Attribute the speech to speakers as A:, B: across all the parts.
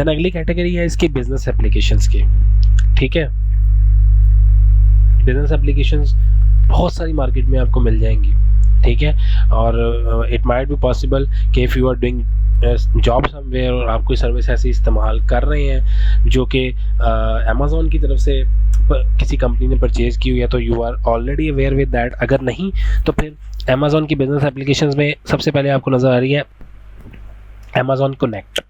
A: Then अगली category है इसकी बिजनेस एप्लीकेशंस की, ठीक है। बिजनेस एप्लीकेशंस बहुत सारी मार्केट में आपको मिल जाएंगी, ठीक है। और इट माइट बी पॉसिबल कि if you are doing job somewhere और आप कोई सर्विस ऐसी इस्तेमाल कर रहे हैं जो कि अमेज़ॉन की तरफ से किसी कंपनी ने परचेज़ की हुई है, तो you are already aware with that. अगर नहीं तो फिर अमेज़ॉन की बिजनेस एप्लीकेशंस में सबसे पहले आपको नज़र आ रही है अमेज़ॉन कनेक्ट,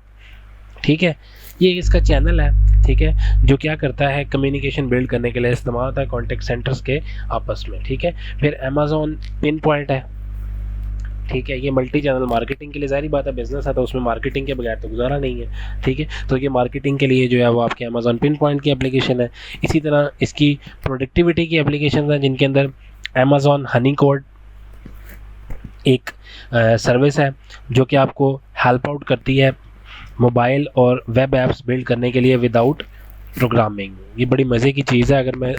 A: ठीक है। ये इसका चैनल है, ठीक है, जो क्या करता है कम्युनिकेशन बिल्ड करने के लिए इस्तेमाल होता है कॉन्टेक्ट सेंटर्स के आपस में, ठीक है। फिर अमेज़ॉन पिन पॉइंट है, ठीक है, ये मल्टी चैनल मार्केटिंग के लिए, ज़ाहिर बात है बिजनेस है तो उसमें मार्केटिंग के बगैर तो गुजारा नहीं है, ठीक है। तो ये मार्केटिंग के लिए जो है वो आपके अमेज़ॉन पिन पॉइंट की एप्लीकेशन है। इसी तरह इसकी प्रोडक्टिविटी की एप्लीकेशन है जिनके अंदर अमेज़ॉन हनी कोड एक सर्विस है जो कि आपको हेल्प आउट करती है मोबाइल और वेब ऐप्स बिल्ड करने के लिए विदाउट प्रोग्रामिंग। ये बड़ी मज़े की चीज़ है। अगर मैं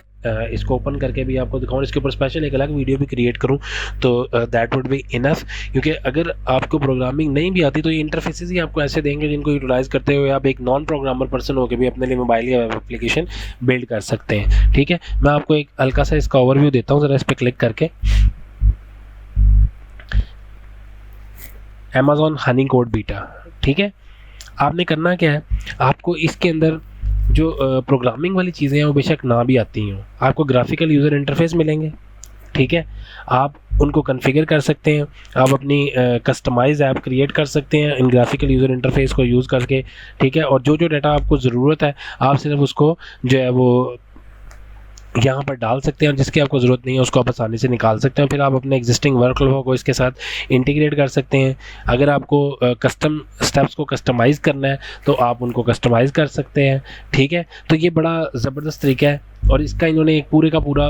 A: इसको ओपन करके भी आपको दिखाऊँ, इसके ऊपर स्पेशल एक अलग वीडियो भी क्रिएट करूँ तो दैट वुड बी इनफ, क्योंकि अगर आपको प्रोग्रामिंग नहीं भी आती तो ये इंटरफेसेस ही आपको ऐसे देंगे जिनको यूटिलाइज़ करते हुए आप एक नॉन प्रोग्रामर पर्सन होकर भी अपने लिए मोबाइल या वेब एप्लीकेशन बिल्ड कर सकते हैं, ठीक है। मैं आपको एक हल्का सा इसका ओवरव्यू देता हूँ, ज़रा इस पर क्लिक करके। अमेज़ॉन हनी कोड बीटा, ठीक है। आपने करना क्या है, आपको इसके अंदर जो प्रोग्रामिंग वाली चीज़ें हैं वो बेशक ना भी आती हों, आपको ग्राफिकल यूज़र इंटरफेस मिलेंगे, ठीक है। आप उनको कॉन्फ़िगर कर सकते हैं, आप अपनी कस्टमाइज़ ऐप क्रिएट कर सकते हैं इन ग्राफिकल यूज़र इंटरफेस को यूज़ करके, ठीक है। और जो जो डाटा आपको ज़रूरत है आप सिर्फ उसको जो है वो यहाँ पर डाल सकते हैं और जिसकी आपको ज़रूरत नहीं है उसको आप आसानी से निकाल सकते हैं। फिर आप अपने एग्जिस्टिंग वर्कफ्लो को इसके साथ इंटीग्रेट कर सकते हैं। अगर आपको कस्टम स्टेप्स को कस्टमाइज़ करना है तो आप उनको कस्टमाइज़ कर सकते हैं, ठीक है। तो ये बड़ा ज़बरदस्त तरीका है और इसका इन्होंने एक पूरे का पूरा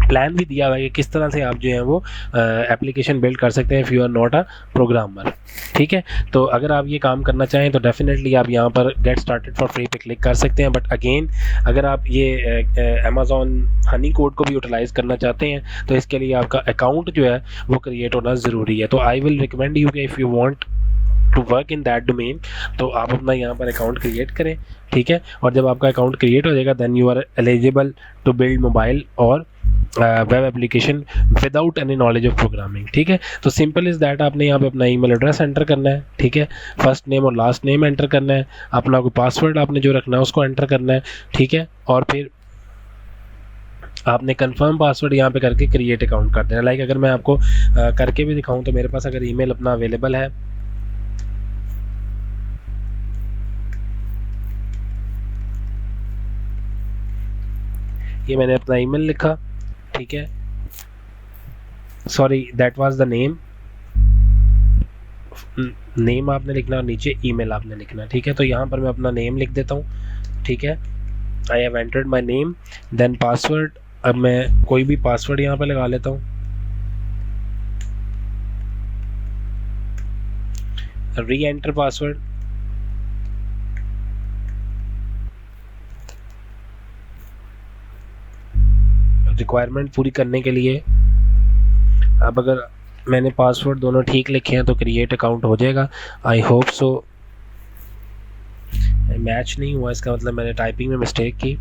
A: प्लान भी दिया हुआ है कि किस तरह से आप जो है वो एप्लीकेशन बिल्ड कर सकते हैं if you are not a programmer, ठीक है। तो अगर आप ये काम करना चाहें तो डेफिनेटली आप यहाँ पर गेट स्टार्टेड फॉर फ्री पे क्लिक कर सकते हैं। बट अगेन अगर आप ये अमेज़ॉन हनी कोड को भी यूटिलाइज़ करना चाहते हैं तो इसके लिए आपका अकाउंट जो है वो क्रिएट होना ज़रूरी है। तो आई विल रिकमेंड यू कि if you want to work in that domain तो आप अपना यहाँ पर अकाउंट क्रिएट करें, ठीक है। और जब आपका अकाउंट क्रिएट हो जाएगा then you are eligible to build mobile और web application without any knowledge of programming, ठीक है। तो सिंपल इज़ दैट आपने यहाँ पे अपना ईमेल एड्रेस एंटर करना है, ठीक है, फर्स्ट नेम और लास्ट नेम एंटर करना है, अपना कोई पासवर्ड आपने जो रखना है उसको एंटर करना है, ठीक है। और फिर आपने कंफर्म पासवर्ड यहाँ पे करके क्रिएट अकाउंट कर देना। लाइक अगर मैं आपको करके भी दिखाऊँ तो मेरे पास अगर ईमेल अपना अवेलेबल है, ये मैंने अपना ईमेल लिखा, ठीक है, sorry that was the name, name आपने लिखना और नीचे ईमेल आपने लिखना, ठीक है। तो यहाँ पर मैं अपना नेम लिख देता हूँ, ठीक है, I have entered my name, then password, अब मैं कोई भी पासवर्ड यहाँ पर लगा लेता हूँ, री एंटर पासवर्ड, रिक्वायरमेंट पूरी करने के लिए। अब अगर मैंने पासवर्ड दोनों ठीक लिखे हैं तो क्रिएट अकाउंट हो जाएगा, आई होप सो। मैच नहीं हुआ इसका मतलब मैंने टाइपिंग में मिस्टेक की।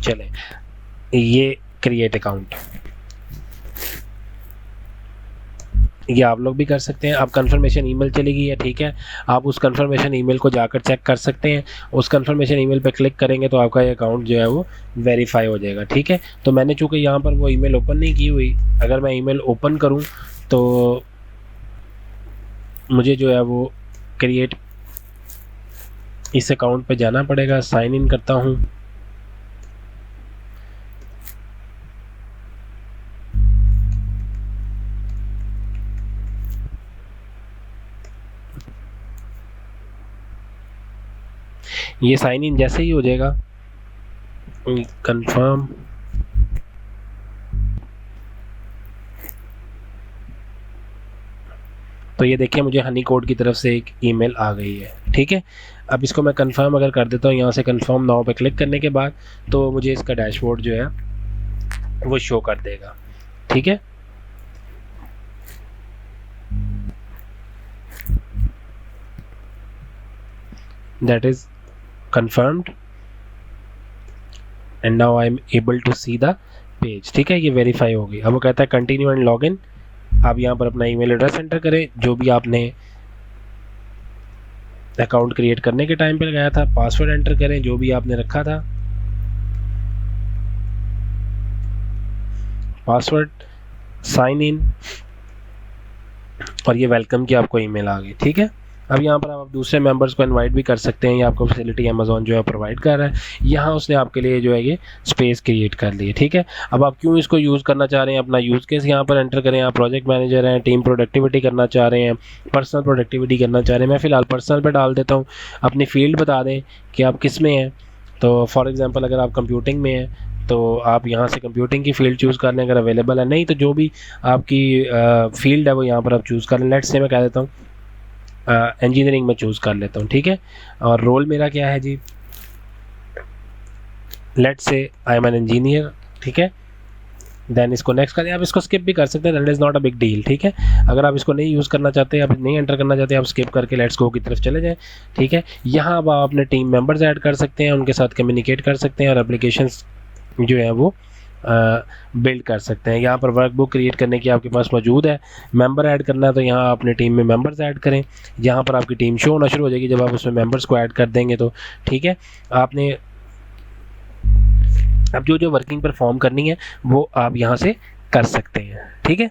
A: चले ये क्रिएट अकाउंट, ये आप लोग भी कर सकते हैं। अब कंफर्मेशन ईमेल चली गई है, ठीक है, आप उस कंफर्मेशन ईमेल को जाकर चेक कर सकते हैं। उस कंफर्मेशन ईमेल पे क्लिक करेंगे तो आपका ये अकाउंट जो है वो वेरीफाई हो जाएगा, ठीक है। तो मैंने चूँकि यहाँ पर वो ईमेल ओपन नहीं की हुई, अगर मैं ईमेल ओपन करूँ तो मुझे जो है वो क्रिएट इस अकाउंट पे जाना पड़ेगा। साइन इन करता हूँ, ये साइन इन जैसे ही हो जाएगा कंफर्म, तो ये देखिए मुझे हनी कोड की तरफ से एक ईमेल आ गई है, ठीक है। अब इसको मैं कंफर्म अगर कर देता हूँ यहाँ से कंफर्म नाउ पे क्लिक करने के बाद तो मुझे इसका डैशबोर्ड जो है वो शो कर देगा, ठीक है। That is confirmed and now I am able to see the page। ठीक है, ये वेरीफाई हो गई। अब वो कहता है कंटिन्यू एंड लॉग इन। आप यहाँ पर अपना ईमेल एड्रेस एंटर करें जो भी आपने अकाउंट क्रिएट करने के टाइम पे लगाया था, पासवर्ड एंटर करें जो भी आपने रखा था, पासवर्ड, साइन इन, और ये वेलकम की आपको ईमेल आ गई। ठीक है, अब यहाँ पर आप दूसरे मेंबर्स को इनवाइट भी कर सकते हैं, ये आपको फैसिलिटी अमेज़ॉन जो है प्रोवाइड कर रहा है। यहाँ उसने आपके लिए जो है ये स्पेस क्रिएट कर ली है। ठीक है, अब आप क्यों इसको यूज़ करना चाह रहे हैं, अपना यूज़ केस यहाँ पर एंटर करें। आप प्रोजेक्ट मैनेजर हैं, टीम प्रोडक्टिविटी करना चाह रहे हैं, पर्सनल प्रोडक्टिविटी करना चाह रहे हैं। मैं फ़िलहाल पर्सनल पर डाल देता हूँ। अपनी फील्ड बता दें कि आप किस में हैं। तो फॉर एग्ज़ाम्पल अगर आप कंप्यूटिंग में हैं तो आप यहाँ से कंप्यूटिंग की फ़ील्ड चूज़ कर लें अगर अवेलेबल है, नहीं तो जो भी आपकी फ़ील्ड है वो यहाँ पर आप चूज़ कर लें। लेट्स से मैं कह देता हूँ इंजीनियरिंग में चूज़ कर लेता हूँ। ठीक है, और रोल मेरा क्या है जी, let's say I am an engineer. ठीक है, देन इसको नेक्स्ट करें। आप इसको स्किप भी कर सकते हैं, that is not a big deal. ठीक है, अगर आप इसको नहीं यूज़ करना चाहते, आप नहीं एंटर करना चाहते, आप स्किप करके लेट्स गो की तरफ चले जाएं। ठीक है, यहाँ अब आप अपने टीम मेंबर्स ऐड कर सकते हैं, उनके साथ कम्युनिकेट कर सकते हैं और एप्लीकेशंस जो है वो बिल्ड कर सकते हैं। यहाँ पर वर्क बुक क्रिएट करने की आपके पास मौजूद है। मेंबर ऐड करना है तो यहाँ अपने टीम में मेंबर्स ऐड करें। यहाँ पर आपकी टीम शो होना शुरू हो जाएगी जब आप उसमें मेंबर्स को ऐड कर देंगे तो। ठीक है, आपने अब जो जो वर्किंग परफॉर्म करनी है वो आप यहाँ से कर सकते हैं। ठीक है,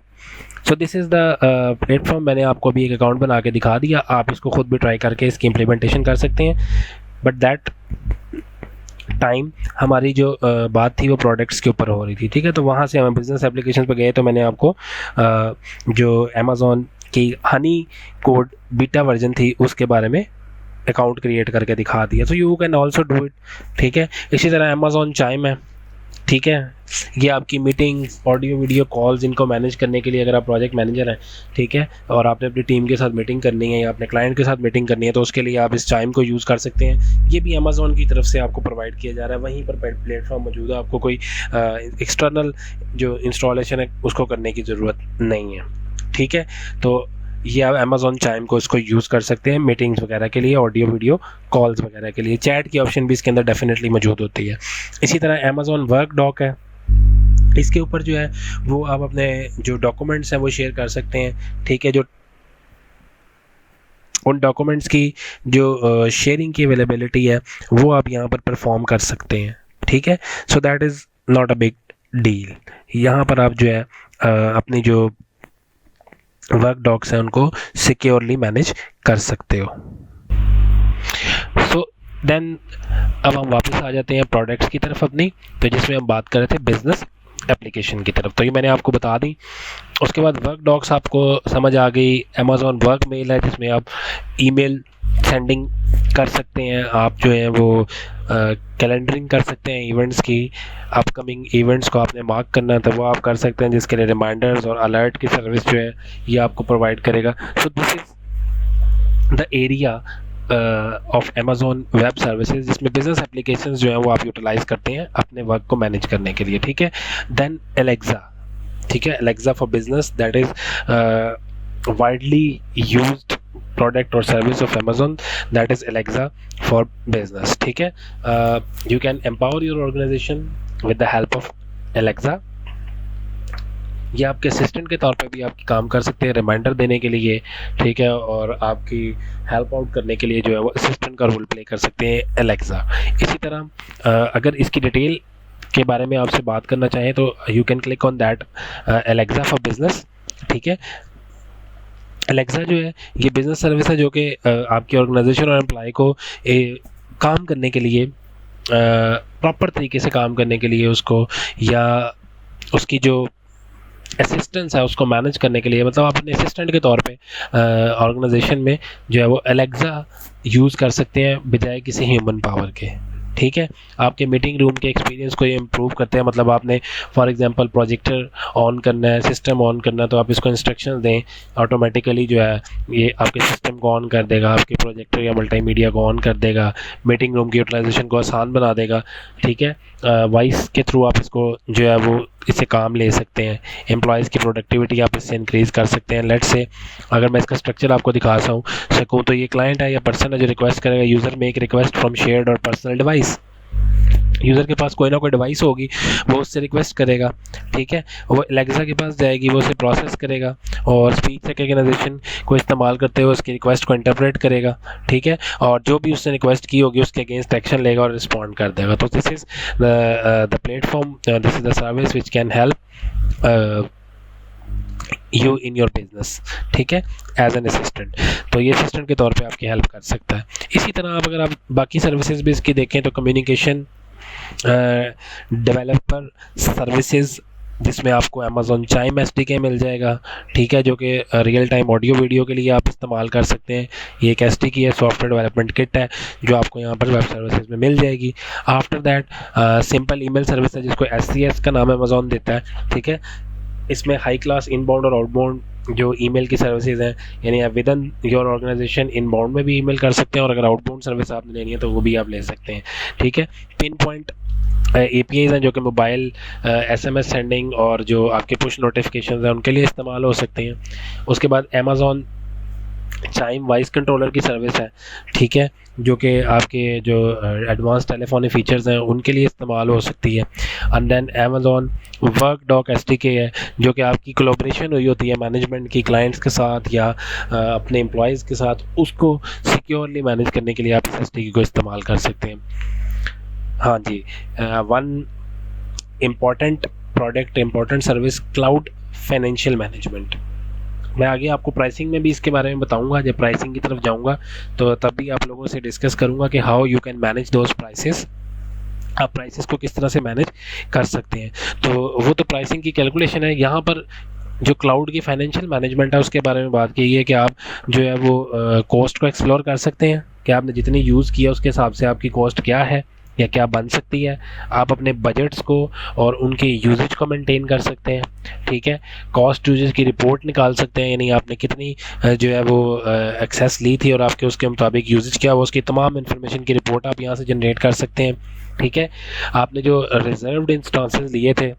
A: so this is the platform. मैंने आपको अभी एक अकाउंट बना के दिखा दिया, आप इसको खुद भी ट्राई करके इसकी इम्प्लीमेंटेशन कर सकते हैं। बट दैट टाइम हमारी जो बात थी वो प्रोडक्ट्स के ऊपर हो रही थी। ठीक है, तो वहाँ से हम बिज़नेस एप्लीकेशन पर गए तो मैंने आपको जो अमेज़ॉन की हनी कोड बीटा वर्जन थी उसके बारे में अकाउंट क्रिएट करके दिखा दिया। तो you can also do it. ठीक है, इसी तरह अमेज़ॉन चाइम है। ठीक है, ये आपकी मीटिंग, ऑडियो वीडियो कॉल्स, इनको मैनेज करने के लिए अगर आप प्रोजेक्ट मैनेजर हैं, ठीक है, और आपने अपनी टीम के साथ मीटिंग करनी है या अपने क्लाइंट के साथ मीटिंग करनी है तो उसके लिए आप इस चाइम को यूज़ कर सकते हैं। ये भी अमेज़ॉन की तरफ से आपको प्रोवाइड किया जा रहा है, वहीं पर प्लेटफॉर्म मौजूद है, आपको कोई एक्सटर्नल जो इंस्टॉलेशन है उसको करने की ज़रूरत नहीं है। ठीक है, तो ये आप अमेज़ॉन चाइम को इसको यूज़ कर सकते हैं मीटिंग्स वगैरह के लिए, ऑडियो वीडियो कॉल्स वगैरह के लिए। चैट की ऑप्शन भी इसके अंदर डेफिनेटली मौजूद होती है। इसी तरह अमेज़ॉन वर्क डॉक है, इसके ऊपर जो है वो आप अपने जो डॉक्यूमेंट्स हैं वो शेयर कर सकते हैं। ठीक है, जो उन डॉक्यूमेंट्स की जो शेयरिंग की अवेलेबिलिटी है वो आप यहाँ पर परफॉर्म कर सकते हैं। ठीक है, so that is not a big deal. यहाँ पर आप जो है अपनी जो वर्क डॉक्स हैं उनको सिक्योरली मैनेज कर सकते हो। सो देन अब हम वापस आ जाते हैं प्रोडक्ट्स की तरफ अपनी, तो जिसमें हम बात कर रहे थे बिजनेस एप्लीकेशन की तरफ। तो ये मैंने आपको बता दी। उसके बाद वर्क डॉक्स आपको समझ आ गई। अमेज़ॉन वर्क मेल है जिसमें आप ईमेल सेंडिंग कर सकते हैं, आप जो है वो कैलेंडरिंग कर सकते हैं इवेंट्स की, अपकमिंग इवेंट्स को आपने मार्क करना है तो वो आप कर सकते हैं, जिसके लिए रिमाइंडर्स और अलर्ट की सर्विस जो है ये आपको प्रोवाइड करेगा। So this is the area of Amazon web services जिसमें बिजनेस एप्लीकेशंस जो है वो आप यूटिलाइज करते हैं अपने वर्क को मैनेज करने के लिए। ठीक है, देन एलेक्सा। ठीक है, Alexa for business, that is widely used product or service of Amazon, that is Alexa for business. ठीक है, you can empower your organization with the help of Alexa। ये आपके असिस्टेंट के तौर पे भी आपकी काम कर सकते हैं, रिमाइंडर देने के लिए। ठीक है, और आपकी हेल्प आउट करने के लिए जो है वो असिस्टेंट का रोल प्ले कर सकते हैं एलेक्सा। इसी तरह अगर इसकी डिटेल के बारे में आपसे बात करना चाहें तो you can click on that Alexa for business. ठीक है, एलेक्सा जो है ये बिज़नेस सर्विस है जो कि आपकी ऑर्गेनाइजेशन और एम्प्लॉय को काम करने के लिए प्रॉपर तरीके से काम करने के लिए उसको या उसकी जो असिस्टेंस है उसको मैनेज करने के लिए, मतलब आप अपने असिस्टेंट के तौर पे ऑर्गेनाइजेशन में जो है वो एलेक्सा यूज़ कर सकते हैं बजाय किसी ह्यूमन पावर के। ठीक है, आपके मीटिंग रूम के एक्सपीरियंस को ये इम्प्रूव करते हैं। मतलब आपने फॉर एग्जांपल प्रोजेक्टर ऑन करना है, सिस्टम ऑन करना है, तो आप इसको इंस्ट्रक्शंस दें, ऑटोमेटिकली जो है ये आपके सिस्टम को ऑन कर देगा, आपके प्रोजेक्टर या मल्टीमीडिया को ऑन कर देगा, मीटिंग रूम की यूटिलाइजेशन को आसान बना देगा। ठीक है, वॉइस के थ्रू आप इसको जो है वो इससे काम ले सकते हैं, एम्प्लॉयज़ की प्रोडक्टिविटी आप इससे इंक्रीज़ कर सकते हैं। लेट्स से अगर मैं इसका स्ट्रक्चर आपको दिखा सकूँ तो ये क्लाइंट है या पर्सन है जो रिक्वेस्ट करेगा, user make request from shared और पर्सनल डिवाइस। यूज़र के पास कोई ना कोई डिवाइस होगी, वो उससे रिक्वेस्ट करेगा, ठीक है, वो एलेक्सा के पास जाएगी, वो उसे प्रोसेस करेगा और स्पीच रिकग्निशन को इस्तेमाल करते हुए उसकी रिक्वेस्ट को इंटरप्रेट करेगा, ठीक है, और जो भी उसने रिक्वेस्ट की होगी उसके अगेंस्ट एक्शन लेगा और रिस्पॉन्ड कर देगा। तो this is the platform, this is the service which can help you in your business, ठीक है, एज एन असिस्टेंट। तो ये असिस्टेंट के तौर पे आपकी हेल्प कर सकता है। इसी तरह आप अगर आप बाकी सर्विसेज भी इसकी देखें तो कम्युनिकेशन डेवलपर सर्विसेज, जिसमें आपको अमेज़ॉन चाइम SDK मिल जाएगा, ठीक है, जो कि रियल टाइम ऑडियो वीडियो के लिए आप इस्तेमाल कर सकते हैं। ये एक SDK है, सॉफ्टवेयर डेवलपमेंट किट है, जो आपको यहाँ पर वेब सर्विसेज में मिल जाएगी। After that simple email service है जिसको SCS का नाम अमेज़ॉन देता है, ठीक है। इसमें हाई क्लास इनबाउंड और आउटबाउंड जो ईमेल की सर्विसेज हैं, यानी आप within your organization inbound में भी ईमेल कर सकते हैं और अगर आउटबाउंड सर्विस आपने लेनी है तो वो भी आप ले सकते हैं, ठीक है। पिन पॉइंट APIs हैं जो कि मोबाइल SMS सेंडिंग और जो आपके पुश नोटिफिकेशन हैं उनके लिए इस्तेमाल हो सकते हैं। उसके बाद अमेज़ॉन चाइम वॉइस कंट्रोलर की सर्विस है, ठीक है, जो कि आपके जो एडवांस टेलीफोनी फीचर्स हैं उनके लिए इस्तेमाल हो सकती है। And then Amazon work doc SDK है, जो कि आपकी कोलैबोरेशन हुई होती है मैनेजमेंट की क्लाइंट्स के साथ या अपने एम्प्लॉयज़ के साथ, उसको सिक्योरली मैनेज करने के लिए आप इस SDK को इस्तेमाल कर सकते हैं। हाँ जी, one important product, important service, cloud financial management. मैं आगे आपको प्राइसिंग में भी इसके बारे में बताऊंगा, जब प्राइसिंग की तरफ जाऊंगा तो तब भी आप लोगों से डिस्कस करूंगा कि how you can manage those prices, आप प्राइसेस को किस तरह से मैनेज कर सकते हैं। तो वो तो प्राइसिंग की कैलकुलेशन है। यहाँ पर जो क्लाउड की फाइनेंशियल मैनेजमेंट है उसके बारे में बात की है कि आप जो है वो कॉस्ट को एक्सप्लोर कर सकते हैं कि आपने जितनी यूज़ किया उसके हिसाब से आपकी कॉस्ट क्या है या क्या बन सकती है। आप अपने बजट्स को और उनके यूजेज को मेंटेन कर सकते हैं, ठीक है। कॉस्ट यूजेज की रिपोर्ट निकाल सकते हैं, यानी आपने कितनी जो है वो एक्सेस ली थी और आपके उसके मुताबिक यूजेज क्या हुआ, उसकी तमाम इन्फॉर्मेशन की रिपोर्ट आप यहाँ से जनरेट कर सकते हैं, ठीक है। आपने जो रिजर्व्ड इंस्टांसेस लिए थे,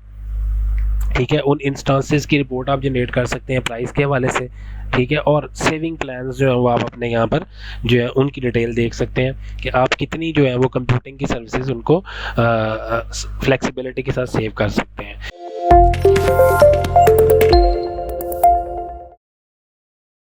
A: ठीक है, उन इंस्टांसेस की रिपोर्ट आप जनरेट कर सकते हैं प्राइस के हवाले से, ठीक है। और सेविंग प्लान्स जो है वो आप अपने यहाँ पर जो है उनकी डिटेल देख सकते हैं कि आप कितनी जो है वो कंप्यूटिंग की सर्विसेज उनको फ्लेक्सिबिलिटी के साथ सेव कर सकते हैं।